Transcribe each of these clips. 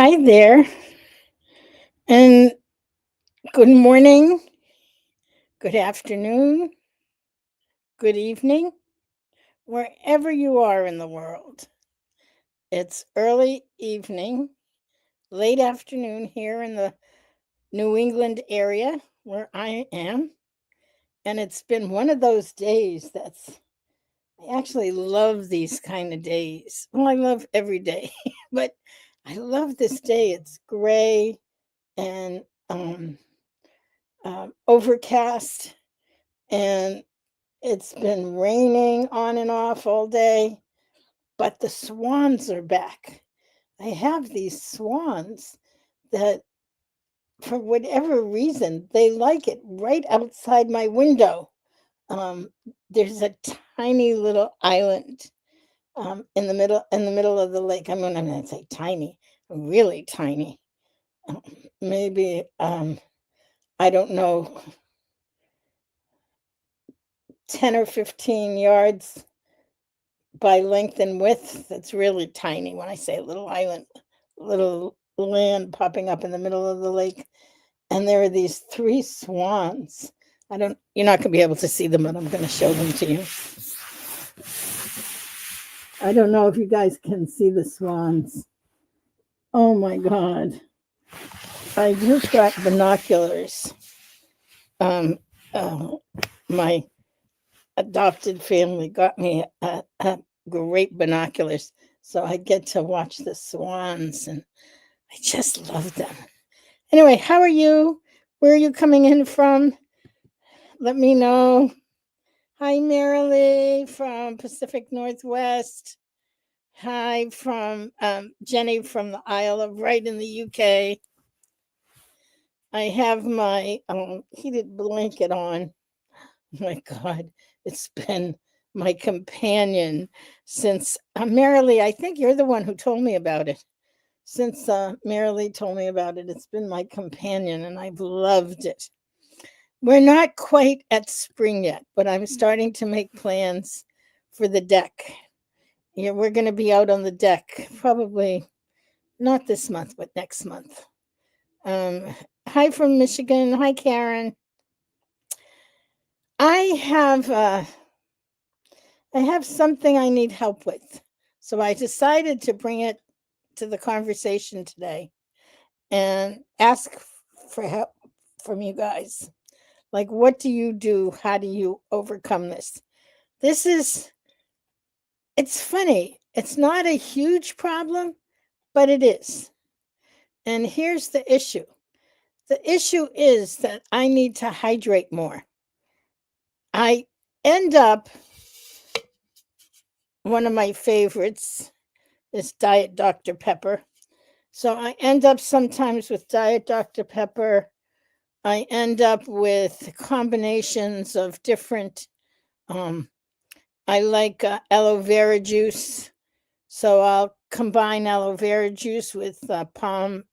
Hi there, and good morning, good afternoon, good evening, wherever you are in the world. It's early evening, late afternoon here in the New England area where I am, and it's been one of those days I actually love these kind of days. Well, I love every day, but I love this day. It's gray and overcast, and it's been raining on and off all day, but the swans are back. I have these swans that, for whatever reason, they like it right outside my window. Um, there's a tiny little island in the middle of the lake. I'm going to say tiny, really tiny. Um, Maybe I don't know, 10 or 15 yards by length and width. That's really tiny when I say a little island, little land popping up in the middle of the lake. And there are these three swans. You're not going to be able to see them, but I'm going to show them to you. I don't know if you guys can see the swans. Oh my God. I just got binoculars. Um, uh, my adopted family got me a great binoculars, so I get to watch the swans, and I just love them. Anyway, how are you? Where are you coming in from? Let me know. Hi, Marilee from Pacific Northwest. Hi from Jenny from the Isle of Wight in the UK. I have my heated blanket on. Oh my God, it's been my companion since Marilee. I think you're the one who told me about it. Since Marilee told me about it, it's been my companion, and I've loved it. We're not quite at spring yet, but I'm starting to make plans for the deck. Yeah, we're going to be out on the deck probably not this month, but next month. Um, Hi from Michigan. Hi, Karen. I have I have something I need help with, so I decided to bring it to the conversation today and ask for help from you guys. Like, what do you do? How do you overcome this? This is It's funny. It's not a huge problem, but it is. And here's the issue. The issue is that I need to hydrate more. I end up, one of my favorites is Diet Dr. Pepper. So I end up sometimes with Diet Dr. Pepper. I end up with combinations of different, um, I like aloe vera juice. So I'll combine aloe vera juice with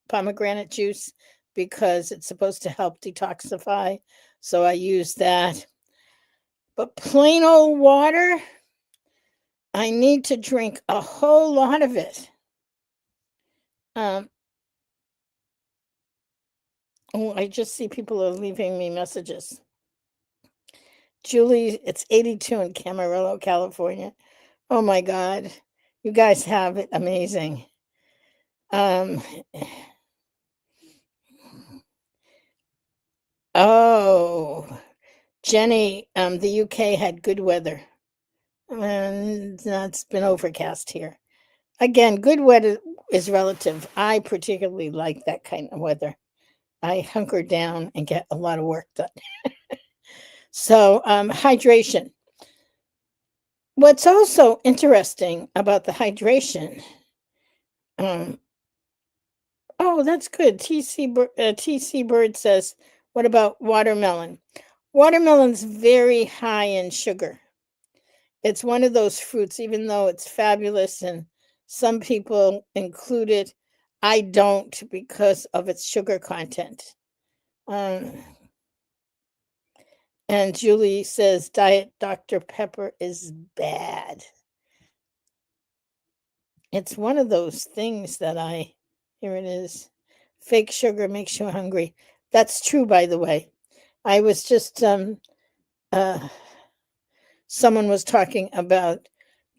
pomegranate juice because it's supposed to help detoxify. So I use that. But plain old water, I need to drink a whole lot of it. Um, oh, I just see people are leaving me messages. Julie, it's 82 in Camarillo, California. Oh my God. You guys have it amazing. Um, oh, Jenny, the UK had good weather, and it's been overcast here. Again, good weather is relative. I particularly like that kind of weather. I hunker down and get a lot of work done. So, hydration. What's also interesting about the hydration, um, oh, that's good. TC Bird says, what about watermelon? Watermelon's very high in sugar. It's one of those fruits, even though it's fabulous and some people include it, I don't because of its sugar content. Um, and Julie says Diet Dr. Pepper is bad. It's one of those things that Here it is. Fake sugar makes you hungry. That's true, by the way. I was just someone was talking about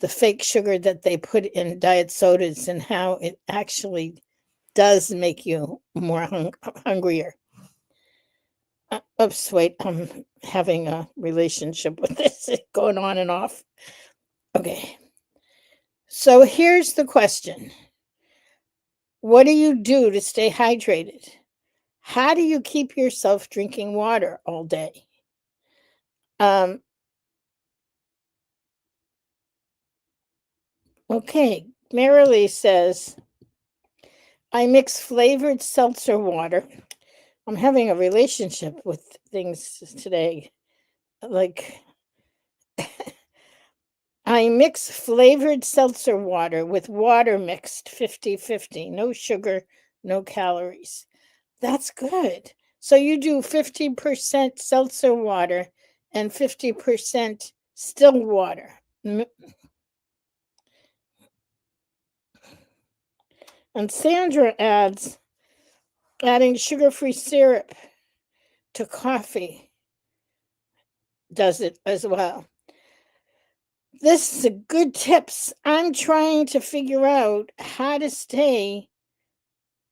the fake sugar that they put in diet sodas and how it actually does make you more hungrier. Oops, wait, I'm having a relationship with this going on and off. Okay. So here's the question. What do you do to stay hydrated? How do you keep yourself drinking water all day? Okay, Marilee says, I mix flavored seltzer water. I'm having a relationship with things today. Like, I mix flavored seltzer water with water mixed 50-50. No sugar, no calories. That's good. So you do 50% seltzer water and 50% still water. And Sandra adds, adding sugar-free syrup to coffee does it as well. This is a good tips. I'm trying to figure out how to stay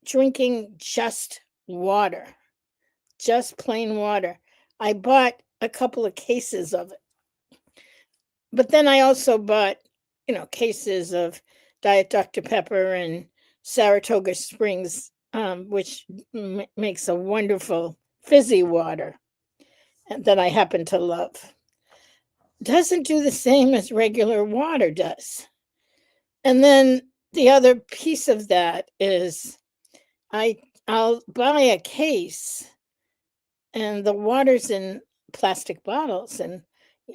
drinking just water, just plain water. I bought a couple of cases of it, but then I also bought, cases of Diet Dr. Pepper and Saratoga Springs, which makes a wonderful fizzy water that I happen to love. Doesn't do the same as regular water does. And then the other piece of that is I'll buy a case and the water's in plastic bottles, and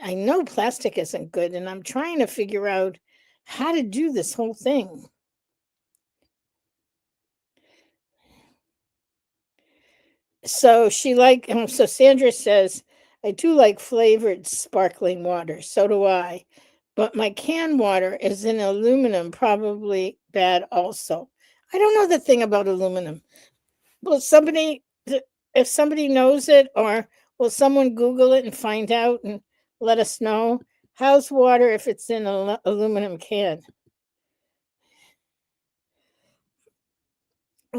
I know plastic isn't good, and I'm trying to figure out how to do this whole thing. So so Sandra says, I do like flavored sparkling water. So do I. But my canned water is in aluminum, probably bad also. I don't know the thing about aluminum. Will somebody, if somebody knows it, or will someone Google it and find out and let us know? How's water if it's in an aluminum can?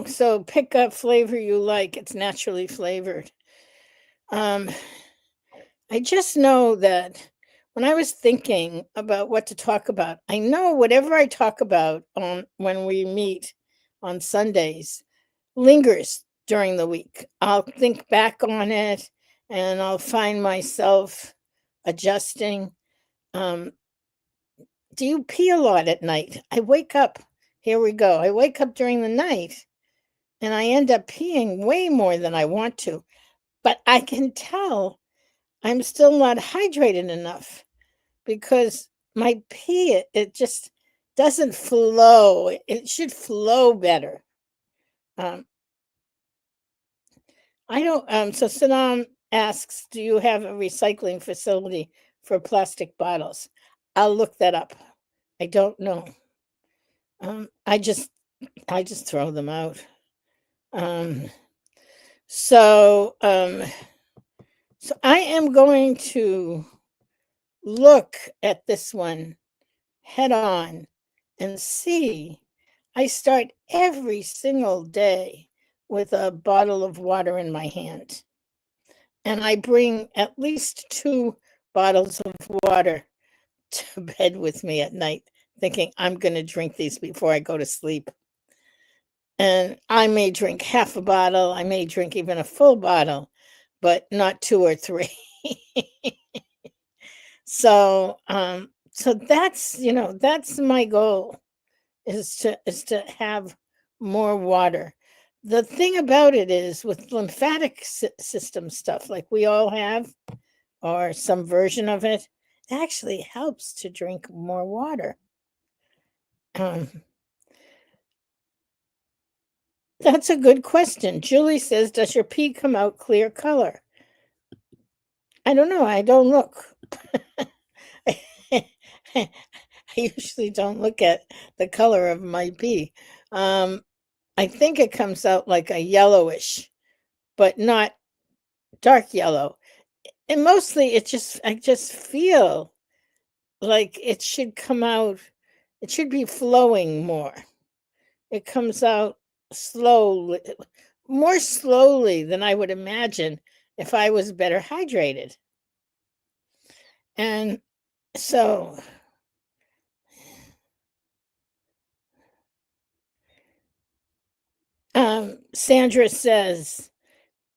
So pick up flavor you like. It's naturally flavored. I just know that when I was thinking about what to talk about, I know whatever I talk about when we meet on Sundays lingers during the week. I'll think back on it and I'll find myself adjusting. Do you pee a lot at night? I wake up. Here we go. I wake up during the night and I end up peeing way more than I want to. But I can tell I'm still not hydrated enough because my pee, it just doesn't flow. It should flow better. I don't, so Sanam asks, do you have a recycling facility for plastic bottles? I'll look that up. I don't know. I just throw them out. So I am going to look at this one head on and see. I start every single day with a bottle of water in my hand. And I bring at least 2 bottles of water to bed with me at night, thinking I'm going to drink these before I go to sleep. And I may drink half a bottle, I may drink even a full bottle, but not 2 or 3. So that's, that's my goal, is to have more water. The thing about it is, with lymphatic system stuff like we all have, or some version of it, actually helps to drink more water. That's a good question. Julie says, does your pee come out clear color? I don't know. I don't look. I usually don't look at the color of my pee. I think it comes out like a yellowish, but not dark yellow. And mostly I just feel like it should come out, it should be flowing more. It comes out slowly, more slowly than I would imagine if I was better hydrated. And so, Sandra says,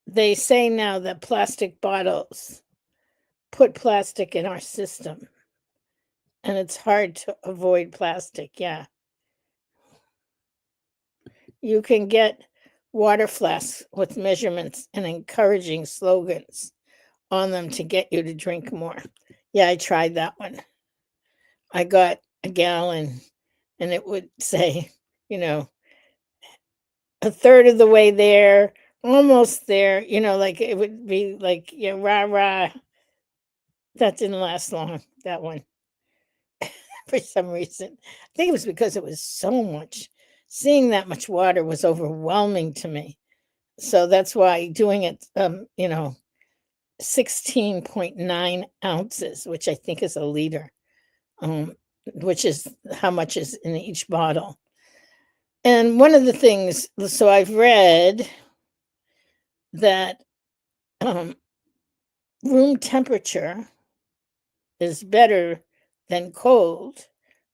they say now that plastic bottles put plastic in our system, and it's hard to avoid plastic. Yeah. You can get water flasks with measurements and encouraging slogans on them to get you to drink more. Yeah, I tried that one. I got a gallon and it would say, you know, a third of the way there, almost there, like it would be like, yeah, rah, rah. That didn't last long, that one, for some reason. I think it was because it was so much. Seeing that much water was overwhelming to me. So that's why doing it, 16.9 ounces, which I think is a liter, um, which is how much is in each bottle. And one of the things, so I've read that um, room temperature is better than cold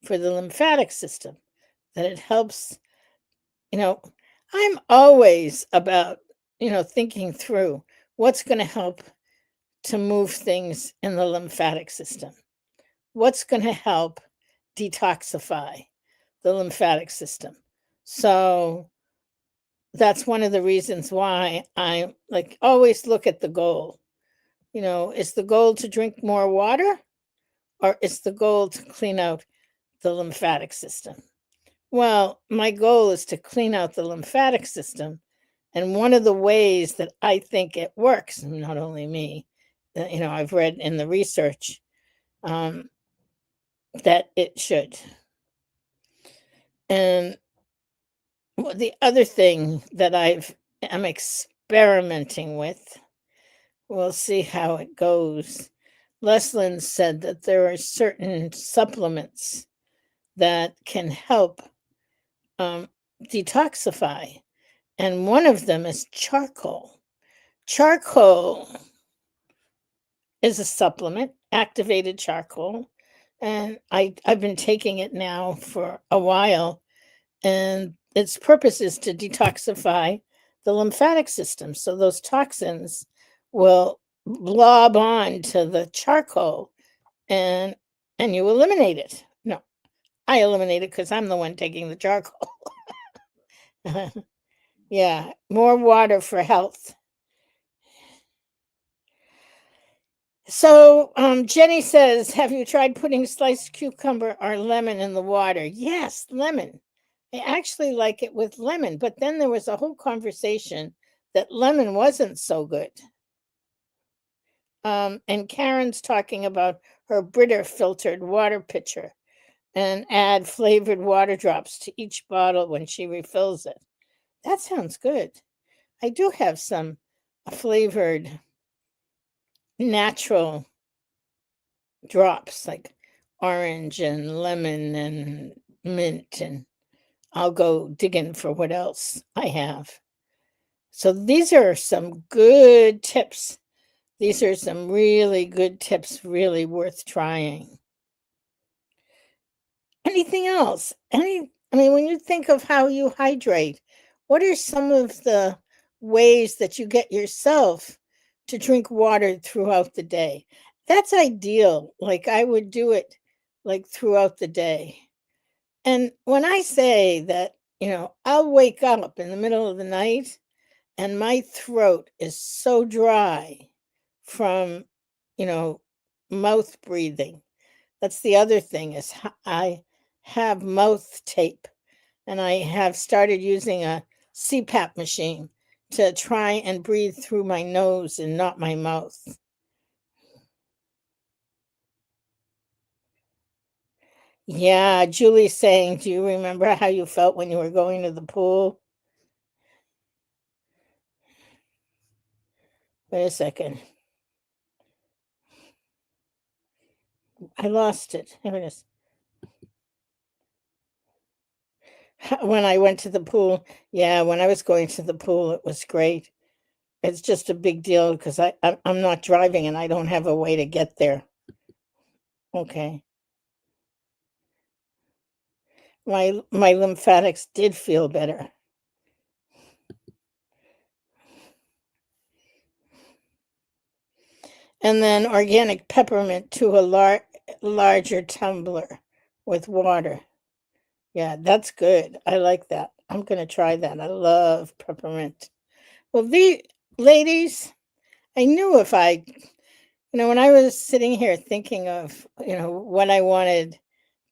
for the lymphatic system, that it helps, you know, I'm always about, thinking through what's going to help to move things in the lymphatic system. What's going to help detoxify the lymphatic system? So that's one of the reasons why I like always look at the goal. Is the goal to drink more water or is the goal to clean out the lymphatic system? Well, my goal is to clean out the lymphatic system. And one of the ways that I think it works, not only me, I've read in the research um, that it should. And the other thing that I'm experimenting with, we'll see how it goes. Leslin said that there are certain supplements that can help detoxify, and one of them is charcoal. Charcoal is a supplement, activated charcoal, and I've been taking it now for a while, and its purpose is to detoxify the lymphatic system. So those toxins will blob on to the charcoal and you eliminate it. No, I eliminate it because I'm the one taking the charcoal. Yeah, more water for health. So Jenny says, have you tried putting sliced cucumber or lemon in the water? Yes, lemon. I actually like it with lemon, but then there was a whole conversation that lemon wasn't so good. And Karen's talking about her Brita filtered water pitcher and add flavored water drops to each bottle when she refills it. That sounds good. I do have some flavored natural drops like orange and lemon and mint, and I'll go digging for what else I have. So these are some good tips. These are some really good tips, really worth trying. Anything else? When you think of how you hydrate, what are some of the ways that you get yourself to drink water throughout the day? That's ideal. Like I would do it like throughout the day. And when I say that, I'll wake up in the middle of the night and my throat is so dry from, you know, mouth breathing. That's the other thing is I have mouth tape and I have started using a CPAP machine to try and breathe through my nose and not my mouth. Yeah, Julie's saying, do you remember how you felt when you were going to the pool? Wait a second. I lost it. Here it is. When I went to the pool, yeah, when I was going to the pool, it was great. It's just a big deal because I'm not driving and I don't have a way to get there. Okay. My lymphatics did feel better. And then organic peppermint to a larger tumbler with water. Yeah, that's good. I like that. I'm going to try that. I love peppermint. Well, the ladies, I knew if I, when I was sitting here thinking of, what I wanted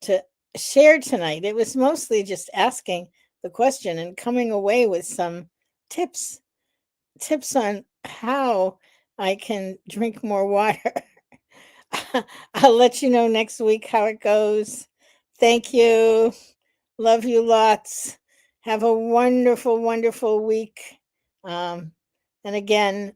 to share tonight, it was mostly just asking the question and coming away with some tips, tips on how I can drink more water. I'll let you know next week how it goes. Thank you. Love you lots. Have a wonderful, wonderful week. And again,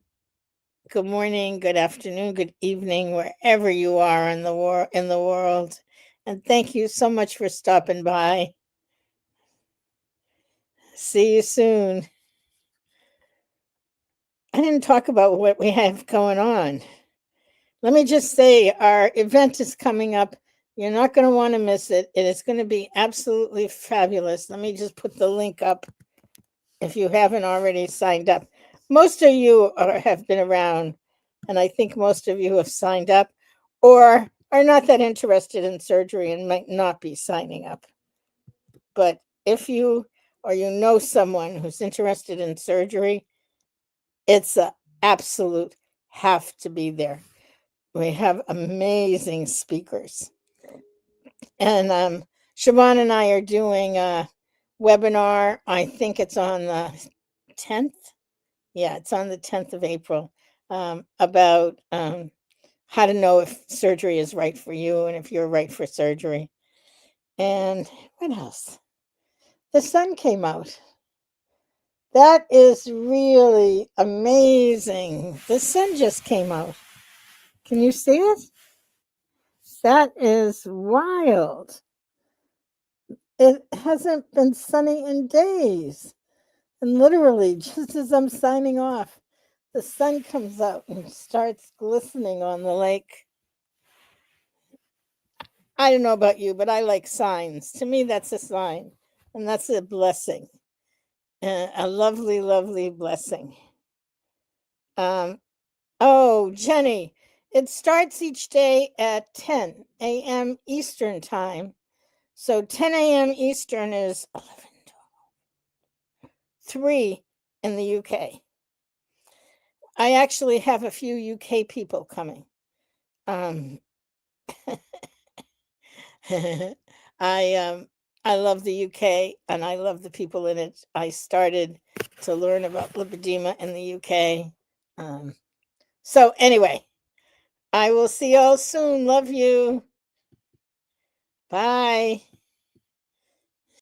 good morning, good afternoon, good evening, wherever you are in the world. And thank you so much for stopping by. See you soon. I didn't talk about what we have going on. Let me just say our event is coming up. You're not going to want to miss it. It is going to be absolutely fabulous. Let me just put the link up if you haven't already signed up. Most of you have been around, and I think most of you have signed up or are not that interested in surgery and might not be signing up. But if you or you know someone who's interested in surgery, it's an absolute have to be there. We have amazing speakers. And Siobhan and I are doing a webinar. I think it's on the 10th. Yeah, it's on the 10th of April, about how to know if surgery is right for you and if you're right for surgery. And what else? The sun came out. That is really amazing. The sun just came out. Can you see it? That is wild. It hasn't been sunny in days. And literally, just as I'm signing off, the sun comes out and starts glistening on the lake. I don't know about you, but I like signs. To me, that's a sign, and that's a blessing, a lovely, lovely blessing. Oh, Jenny, it starts each day at 10 a.m. Eastern time. So 10 a.m. Eastern is 11, 3 in the UK. I actually have a few UK people coming. I I love the UK and I love the people in it. I started to learn about lipedema in the UK. So anyway, I will see y'all soon. Love you. Bye.